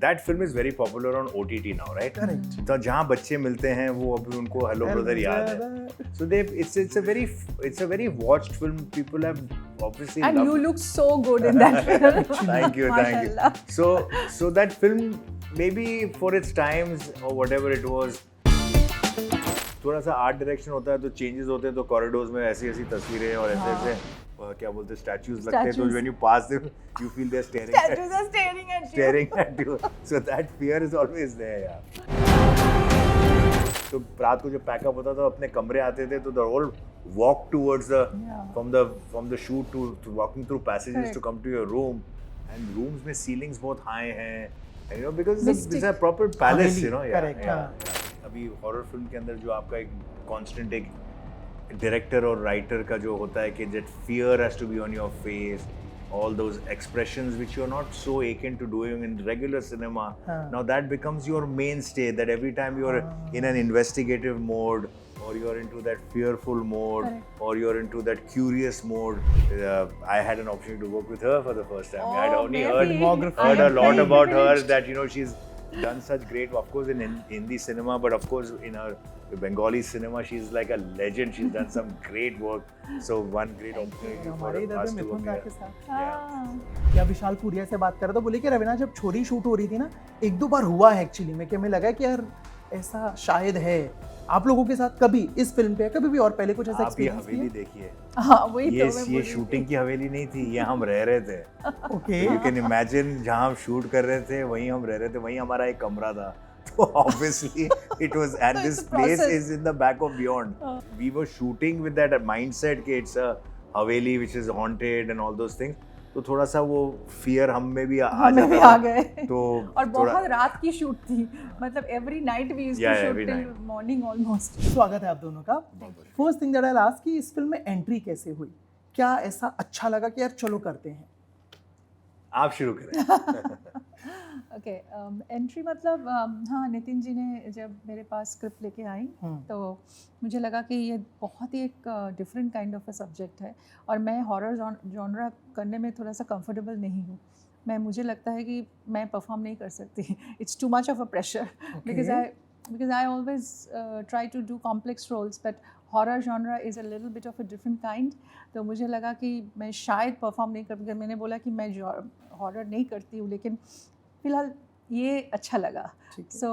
that film is very popular on OTT now, right? Correct. तो जहाँ बच्चे मिलते हैं वो अभी उनको Hello Brother याद है. So it's a very watched film. People have obviously And loved you it. look so good in that film. Thank you. Mashallah. So that film, maybe for its times or whatever it was, थोड़ा सा art direction होता है तो changes होते हैं, तो corridors में ऐसी तस्वीरें और ऐसे क्या बोलते हैं स्टैचूज लगते हैं, तो when you pass them you feel they are Statues are staring at you. so that fear is always there यार. तो रात को जब पैकअप होता था अपने कमरे आते थे तो the whole walk towards the from the shoot to walking through passages Correct. to come to your room, and rooms में ceilings बहुत high हैं, and you know because Mystic. it's a proper palace, you know. Correct, अभी horror film के अंदर जो आपका एक constant एक डायरेक्टर और राइटर का जो होता है कि that fear has to be on your face, all those expressions which you're not so akin to doing in regular cinema. Now that becomes your mainstay, that every time you're in an investigative mode or you're into that fearful mode or you're into that curious mode. I had an opportunity to work with her for the first time. I had only heard a lot about her, that you know she's done such great, of course in Hindi cinema, but of course in her Bengali cinema she's like a legend. She's done some great work, so one great opportunity for us to work here. या विशाल पूरिया से बात करा तो बोले कि रवीना जब छोरी shoot हो रही थी ना, एक दो बार हुआ है एक्चुअली में कि हमें लगा कि यार ऐसा शायद है आप लोगों के साथ कभी इस फिल्म पे कभी भी और पहले कुछ ऐसा आप ये एक्सपीरियंस हवेली देखिए, हाँ वही तो मैं बोल ये रही थी। शूटिंग की हवेली नहीं थी, ये हम रह रहे थे. ओके यू कैन इमेजिन जहाँ हम शूट कर रहे थे वहीं हम रह रहे थे, वहीं हमारा एक कमरा था. So obviously it was, and So it's this a place process. is in the back of Beyond. We were shooting with that mindset कि it's a haveli which is haunted and all those things. तो थोड़ा सा वो fear हम में भी आ हमें भी जाता आ था. गए तो और बहुत रात की शूट थी, मतलब every night we used to shoot till morning almost. स्वागत है आप दोनों का. First thing that I ask कि इस फिल्म में एंट्री कैसे हुई, क्या ऐसा अच्छा लगा कि यार चलो करते हैं? आप शुरू करें. ओके एंट्री मतलब हाँ नितिन जी ने जब मेरे पास स्क्रिप्ट लेके आई तो मुझे लगा कि ये बहुत ही एक different kind of a subject है और मैं हॉरर जॉनरा करने में थोड़ा सा कंफर्टेबल नहीं हूँ. मुझे लगता है कि मैं परफॉर्म नहीं कर सकती. It's too much of a pressure because I always try to do complex roles, but horror genre is a little bit of a different kind. तो मुझे लगा कि मैं शायद परफॉर्म नहीं कर पाऊँगी. मैंने बोला कि मैं हॉरर नहीं करती हूँ, लेकिन फिलहाल ये अच्छा लगा. सो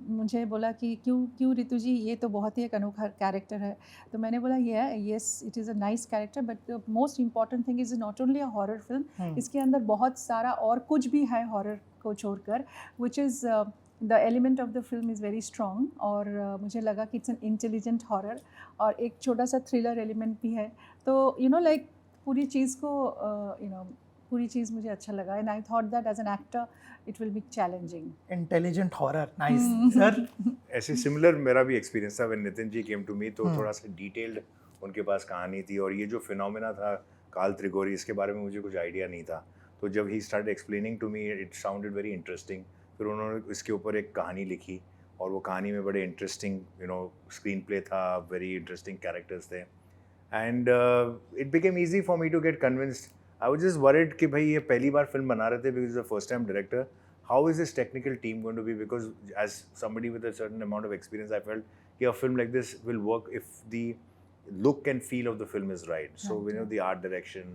मुझे बोला कि क्यों रितु जी, ये तो बहुत ही एक अनोखा कैरेक्टर है. तो मैंने बोला yes it is a nice character, but the most important thing is not only a horror film. इसके अंदर बहुत सारा और कुछ भी है हॉरर को छोड़कर, which is the element of the film is very strong. और मुझे लगा कि इट्स एन इंटेलिजेंट हॉरर और एक छोटा सा थ्रिलर एलिमेंट भी है. तो यू नो लाइक पूरी चीज़ को पूरी चीज़ मुझे अच्छा लगा. And I thought that as an actor it will be challenging. Intelligent horror, nice. Sir ऐसे सिमिलर मेरा भी एक्सपीरियंस था. When Nitin ji came to me तो थोड़ा सा डिटेल्ड उनके पास कहानी थी, और ये जो फिनोमेना था काल त्रिगोरी, इसके बारे में मुझे कुछ आइडिया नहीं था. तो जब he started explaining to me it sounded very interesting. फिर उन्होंने इसके ऊपर एक कहानी लिखी और वो कहानी में बड़े इंटरेस्टिंग स्क्रीन प्ले था, वेरी इंटरेस्टिंग कैरेक्टर्स थे, and it became easy for me to get convinced. I was just worried कि भाई ये पहली बार फिल्म बना रहे थे, because the first time director, how is this technical team going to be, because as somebody with a certain amount of experience I felt कि a film like this will work if the look and feel of the film is right. So you know the art direction,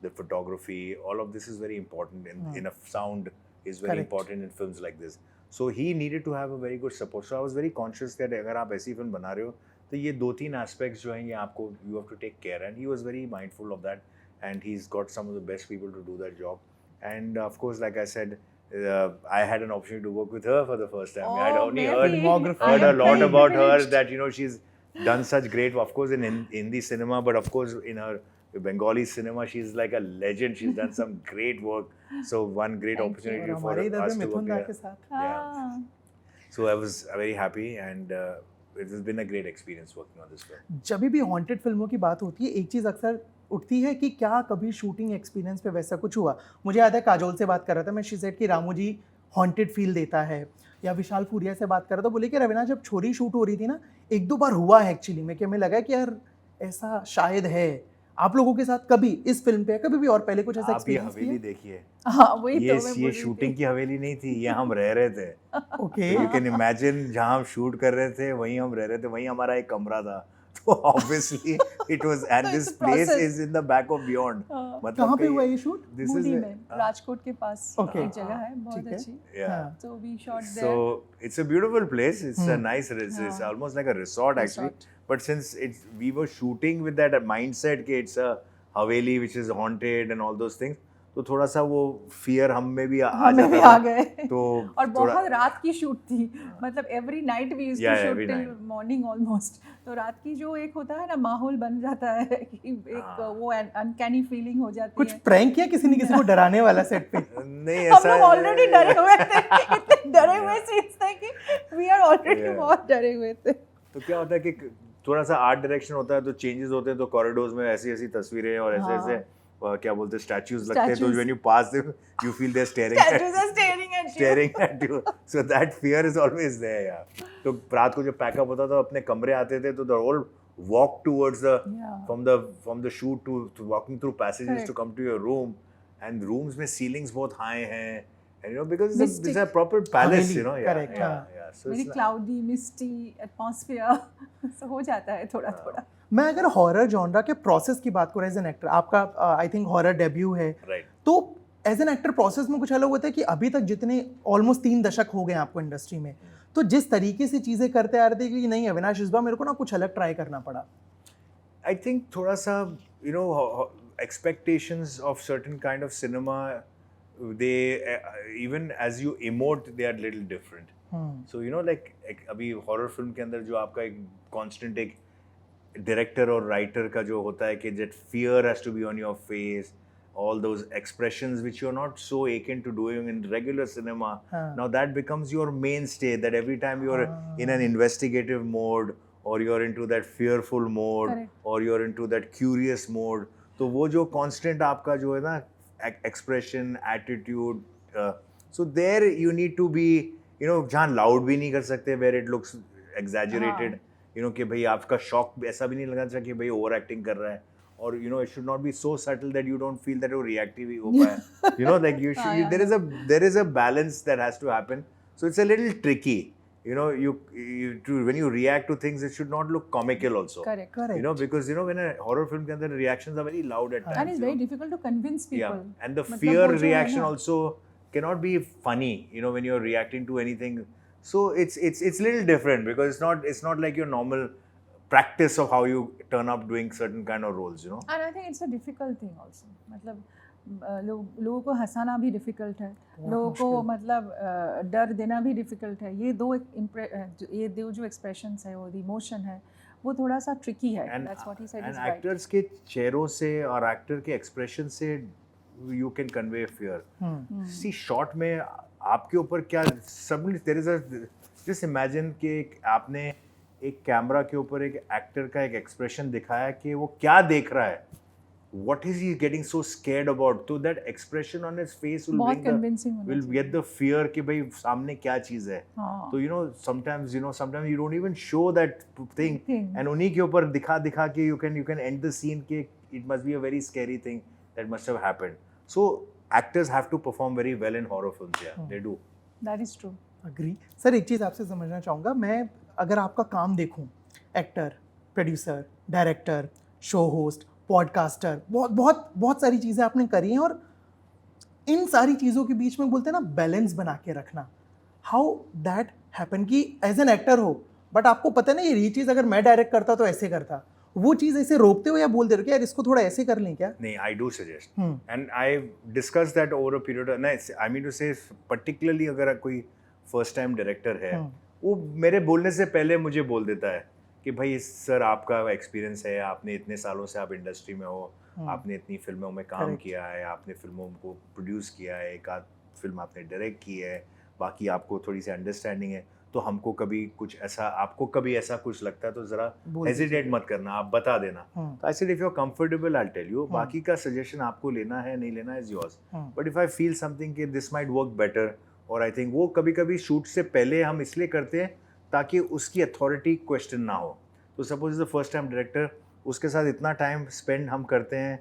the photography, all of this is very important in a sound is very important in films like this. So he needed to have a very good support. So I was very conscious that अगर आप ऐसी film बना रहे हो तो ये 2-3 aspects जो हैं ये आपको you have to take care, and he was very mindful of that, and he's got some of the best people to do that job. And of course, like I said, I had an opportunity to work with her for the first time. I had only heard a lot about her, that you know she's done such great, of course in Hindi cinema, but of course in her Bengali cinema she's like a legend. She's done some great work. So one great opportunity for us to work here. Yeah. So I was very happy, and it has been a great experience working on this film. जब भी haunted फिल्मों की बात होती है, एक चीज़ अक्सर उठती है कि क्या कभी शूटिंग एक्सपीरियंस पे वैसा कुछ हुआ. मुझे याद है काजोल से बात कर रहा था मैं, शी सेड कि रामू जी हॉन्टेड फील देता है. या विशाल पूरिया से बात कर रहा था, बोले कि रवीना जब छोरी शूट हो रही थी ना, एक दो बार हुआ है एक्चुअली में कि हमें लगा कि यार ऐसा शायद है. आप लोगों के साथ कभी इस फिल्म पे कभी भी और पहले कुछ ऐसा आप ये एक्सपीरियंस हवेली किया? देखिए, हाँ वही तो ये मैं बोल ये रही शूटिंग थी। की हवेली नहीं थी, ये हम रह रहे थे। ओके। तो यू कैन इमेजिन जहाँ हम शूट कर रहे थे वहीं हम रह रहे थे, वहीं हमारा एक कमरा था। तो ऑब्वियसली इट वाज एंड तो this it's a place process. Is in the back of beyond. हाँ, मतलब कहाँ पे कहीं हुआ ये शूट? दिस बूंदी इज में, राजकोट के पास ओके। एक जगह है बहुत ठीक है। अच्छी। या हाँ। So we shot So there. it's a beautiful place. It's a Hmm. nice, it's हाँ. almost like a resort actually. Resort. But since we were shooting with that mindset कि it's a haveli which is haunted and all those things, तो थोड़ा सा वो fear हम में भी आ हमें भी जाता आ था। गए। तो और थोड़ा बहुत रात की शूट थी, मतलब every night we used to Yeah, shoot every till night. Morning almost. तो रात की जो एक होता है ना माहौल बन जाता है कि एक हाँ. वो अनकैनी फीलिंग हो जाती कुछ है। प्रैंक किया किसी ने किसी को डराने वाला सेट पे? नहीं हम ऐसा लोग ऑलरेडी डरे हुए थे, इतने डरे हुए सीन्स थे कि वी आर ऑलरेडी Yeah. बहुत डरे हुए थे। तो क्या होता है कि थोड़ा सा आर्ट डायरेक्शन होता है तो चेंजेस होते हैं, तो कॉरिडोर्स में ऐसी ऐसी तस्वीरें और ऐसे हाँ. ऐसे क्या बोलते हैं स्टैचूज लगते हैं, तो Statues. When you pass them you feel they steering Statues are staring at you. staring at you, so that fear is always there यार। तो रात को जब पैकअप होता था अपने कमरे आते थे तो the whole walk towards the Yeah. from the shoot to walking through passages Correct. to come to your room, and rooms में ceilings बहुत high हैं, and you know because it's a Mystic. proper palace, Haveli, you know, yeah, correct, yeah, हाँ. yeah, so Very it's cloudy, misty atmosphere. So हो जाता है थोड़ा थोड़ा। मैं अगर हॉरर जॉनरा के प्रोसेस की बात करूँ एज एन एक्टर, आपका आई थिंक हॉरर डेब्यू है, right. तो एज एन एक्टर प्रोसेस में कुछ अलग होता है कि अभी तक जितने ऑलमोस्ट 3 दशक हो गए हैं आपको इंडस्ट्री में, तो जिस तरीके से चीज़ें करते आ रहे थे कि नहीं अविनाश इस बार मेरे को ना कुछ अलग ट्राई करना पड़ा। I think थोड़ा सा you know expectations of certain kind of cinema, they even as you emote they are little different. So you know like अभी horror film के अंदर जो आपका एक constant एक डायरेक्टर और राइटर का जो होता है कि that fear has to be on your face, all those expressions which you're not so akin to doing in regular cinema. Now that becomes your mainstay, that every time you're in an investigative mode or you're into that fearful mode, Correct. or you're into that curious mode, तो वो जो constant आपका जो है ना expression, attitude, so there you need to be, you know, जहाँ loud भी नहीं कर सकते where it looks exaggerated, you know कि भाई आपका शॉक ऐसा भी नहीं लगना चाहिए कि भाई ओवर एक्टिंग कर रहा है, और you know it should not be so subtle that you don't feel that वो reactive ही हो पाए, you know like you should, there is a balance that has to happen, so it's a little tricky, you know, when you react to things it should not look comical also, Correct. you know, because you know when a horror film के अंदर reactions are very loud at times, And it's you very know? difficult to convince people. Yeah, and the मतलब fear वो जो है reaction ना- also cannot be funny, you know, when you're reacting to anything. So it's little different because it's not like your normal practice of how you turn up doing certain kind of roles, you know. And I think it's a difficult thing also. मतलब लोगों को हंसाना भी difficult है, लोगों को मतलब डर देना भी डिफिकल्ट है। ये दो जो एक्सप्रेशंस है, वो इमोशन है, वो थोड़ा सा ट्रिकी है। That's what he said is right. Actors के चेहरों से और एक्टर के एक्सप्रेशन से you can convey fear. See shot में आपके ऊपर क्या सब there is a just imagine कि आपने एक कैमरा के ऊपर एक एक्टर का एक एक्सप्रेशन दिखाया कि वो क्या देख रहा है, what is he getting so scared about, तो that expression on his face will बहुत bring the convincing होना will चाहिए। get the fear कि भाई सामने क्या चीज़ है। हाँ। तो you know sometimes you don't even show that thing, Thing. and उन्हीं के ऊपर दिखा कि you can end the scene कि it must be a very scary thing that must have happened. So actors have to perform very well in horror films, yeah, they do. That is true. Agree. Sir एक चीज़ आपसे समझना चाहूँगा, मैं अगर आपका काम देखूँ, actor, producer, director, show host, podcaster, बहुत बहुत बहुत सारी चीज़ें आपने करी हैं, और इन सारी चीज़ों के बीच में बोलते हैं ना बैलेंस बना के रखना, हाउ दैट हैपन कि एज एन एक्टर हो बट आपको पता नहीं ये चीज़ अगर मैं डायरेक्ट करता तो ऐसे करता, वो चीज़ ऐसे रोकते हो या बोलते हो कि यार इसको थोड़ा ऐसे कर लें क्या? नहीं, I do suggest, and I discussed that over a period of, नहीं, I mean to say particularly अगर कोई first time director है, वो मेरे बोलने से पहले मुझे बोल देता है कि भाई सर आपका एक्सपीरियंस है, आपने इतने सालों से आप इंडस्ट्री में हो, आपने इतनी फिल्मों में काम किया है, आपने फिल्मों को प्रोड्यूस किया है, एक आध फिल्म आपने डायरेक्ट की है, बाकी आपको थोड़ी सी अंडरस्टैंडिंग है, तो हमको कभी कुछ ऐसा, आपको कभी ऐसा कुछ लगता है तो ज़रा हेजिटेट मत करना, आप बता देना। तो I said if you are comfortable I tell you, बाकी का सजेशन आपको लेना है नहीं लेना is yours, but if I feel something कि दिस माइट वर्क बेटर, और आई थिंक वो कभी कभी शूट से पहले हम इसलिए करते हैं ताकि उसकी अथॉरिटी क्वेश्चन ना हो। तो suppose is the first time director, उसके साथ इतना टाइम स्पेंड हम करते हैं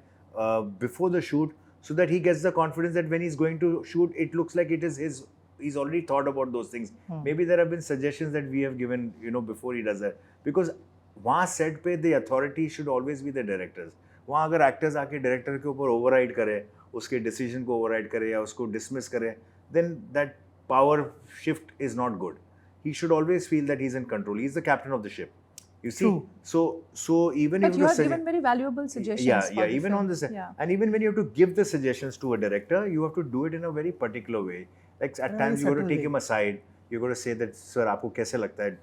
before the shoot, so that he gets the confidence that when he's going to shoot, it looks like it is his. He's already thought about those things. Maybe there have been suggestions that we have given, before he does that. Because वहाँ set पे the authority should always be the directors. वहाँ अगर actors आके director के ऊपर override करे, उसके decision को override करे या उसको dismiss करे, then that power shift is not good. He should always feel that he's in control. He's the captain of the ship. You see, True. so even But if you have sugge- given very valuable suggestions. yeah, for the even film. on this, Yeah. and even when you have to give the suggestions to a director, you have to do it in a very particular way. Like at Very times you got to subtle take way. him aside. You got to say that, sir, आपको कैसे लगता है?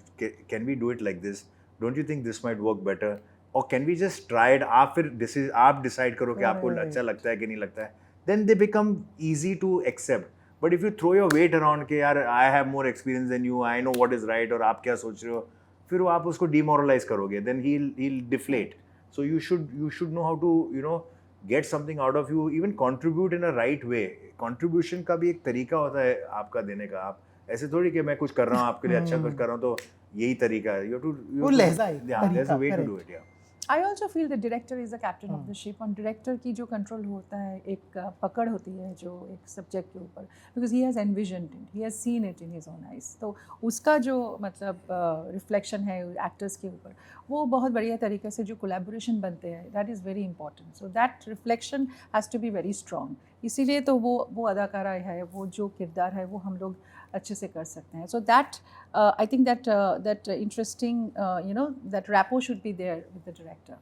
Can we do it like this? Don't you think this might work better? Or can we just try it? आप decide करो कि आपको Right. अच्छा लगता है कि नहीं लगता है. Then they become easy to accept. But if you throw your weight around कि यार I have more experience than you, I know what is right, और आप क्या सोच रहे हो, फिर वो आप उसको demoralize करोगे. Then he'll deflate. So you should know how to get something out of you, even contribute in a right way. Contribution का भी एक तरीका होता है आपका देने का. आप ऐसे थोड़ी कि मैं कुछ कर रहा हूँ आपके लिए अच्छा कुछ कर रहा हूँ तो यही तरीका है. You have to वो लहजा है, yeah, there's a तरीका, way to correct. do it. Yeah. I also feel the director is the captain of the ship. और director की जो control होता है, एक पकड़ होती है जो एक subject के ऊपर, because he has envisioned it, he has seen it in his own eyes. तो उसका जो मतलब reflection है actors के ऊपर, वो बहुत बढ़िया तरीके से जो collaboration बनते हैं, that is very important. So that reflection has to be very strong. इसीलिए तो वो अदाकारा है, वो जो किरदार है, वो हम लोग अच्छे से कर सकते हैं. So that I think that interesting that rapport should be there with the director.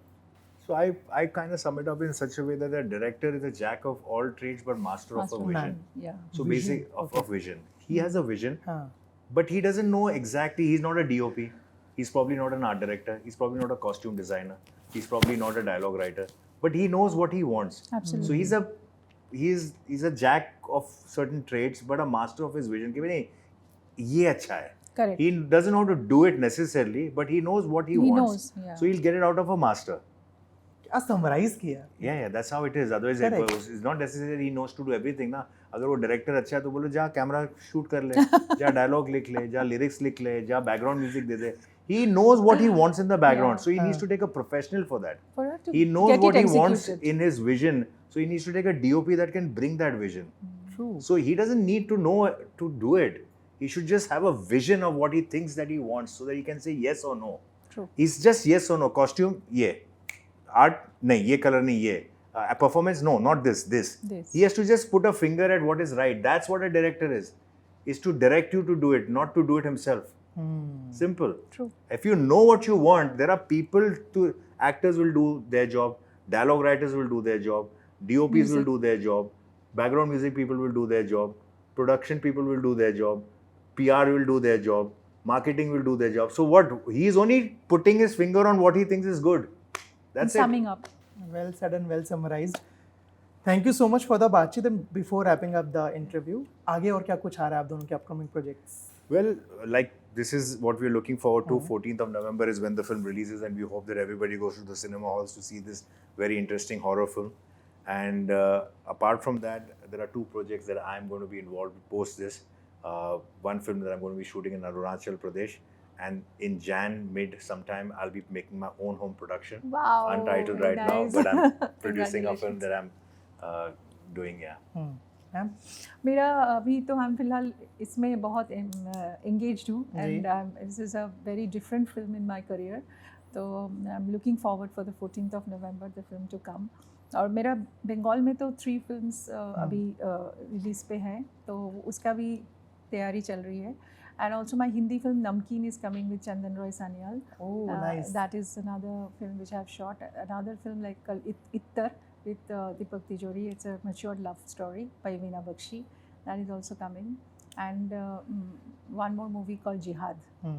So I kind of sum it up in such a way that the director is a jack of all trades but master of a Master. vision. Yeah. So Vision, basic of vision. He has a vision, हाँ. but he doesn't know exactly. He's not a DOP. He's probably not an art director. He's probably not a costume designer. He's probably not a dialogue writer. But he knows what he wants. Absolutely. So he's a jack of certain traits, but a master of his vision. कि नहीं ये अच्छा है. Correct. He doesn't know how to do it necessarily, but he knows what he wants. knows, yeah. So he'll get it out of a master. क्या summarise किया. Yeah, that's how it is. Otherwise, Correct. it's not necessary he knows to do everything ना. अगर वो director अच्छा है तो बोलो जा कैमरा शूट कर ले, जा डायलॉग लिख ले, जा लिरिक्स लिख ले, जा background music they they. He knows what he wants in the background, so he needs to take a professional for that. For her to He knows get what it he wants executed. in his vision, so he needs to take a DOP that can bring that vision. True. So he doesn't need to know to do it. He should just have a vision of what he thinks that he wants, so that he can say yes or no. True. He's just yes or no. Costume, yeah. Art, nahi, ye color nahi, ye. Performance, no, not this. This. He has to just put a finger at what is right. That's what a director is to direct you to do it, not to do it himself. Simple. True. If you know what you want, there are actors will do their job, dialogue writers will do their job, DOPs will do their job, background music people will do their job, production people will do their job, PR will do their job, marketing will do their job. So what? He's only putting his finger on what he thinks is good. That's it. Summing up. Well said and well summarized. Thank you so much for the बातचीत. And before wrapping up the interview, आगे और क्या कुछ आ रहा है आप दोनों के upcoming projects? Well, like this is what we're looking forward to. 14th of November is when the film releases, and we hope that everybody goes to the cinema halls to see this very interesting horror film. And apart from that, there are 2 projects that I'm going to be involved with post this. One film that I'm going to be shooting in Arunachal Pradesh, and in mid sometime I'll be making my own home production. Wow. Untitled very right now, nice. but I'm producing a film Congratulations. that I'm doing. Yeah. Ma'am मेरा अभी तो हम फिलहाल इसमें बहुत engaged हूँ and this is a very different film in my career. तो I'm looking forward for the 14th of November the film to come. और मेरा बंगाल में तो 3 films अभी रिलीज पे हैं तो उसका भी तैयारी चल रही है. And also my Hindi film Namkeen is coming with Chandan Roy Sanyal. Oh, nice. That is another film which I have shot. Another film like Ittar with Deepak Tijori. It's a mature love story by Veena Bakshi. That is also coming. And one more movie called Jihad.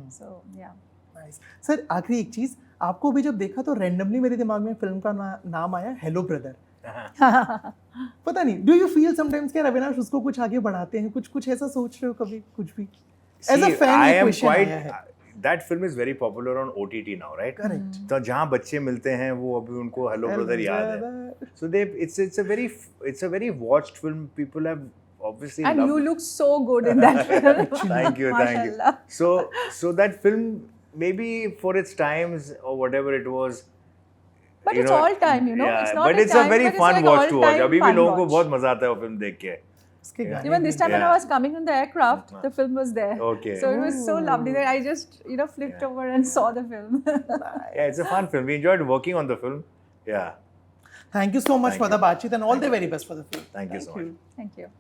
So, yeah. Nice. Sir आखिरी एक चीज़ आपको भी जब देखा तो randomly मेरे दिमाग में फिल्म का नाम आया हेलो ब्रदर. पता नहीं डू यू फील समटाइम्स कि अविनाश उसको कुछ आगे बढ़ाते हैं कुछ ऐसा सोच रहे हो कभी कुछ भी एज अ फैन I ये am क्वेश्चन आया है. that film is very popular on OTT now, right? Correct. तो जहाँ बच्चे मिलते हैं वो अभी उनको हेलो ब्रदर याद है. So it's a very watched film. People have obviously And loved you look so good in that film. Thank you. Mashallah. So that film, maybe for its times or whatever it was, But you it's know, all time, you know. yeah, It's not but a it's a time, very but it's fun like watch to watch. all-time अभी भी fun लोगों को watch. बहुत मजा आता है वो film देख के. उसके Yeah. गाने Even भी this time when I Yeah. was coming in the aircraft, the film was there. Okay. So it was so lovely that I just, flipped Yeah. over and saw the film. Yeah, it's a fun film. We enjoyed working on the film. Yeah. Thank you so much Thank for the you. बातचीत and all the very best for the film. Thank you so much. Thank you.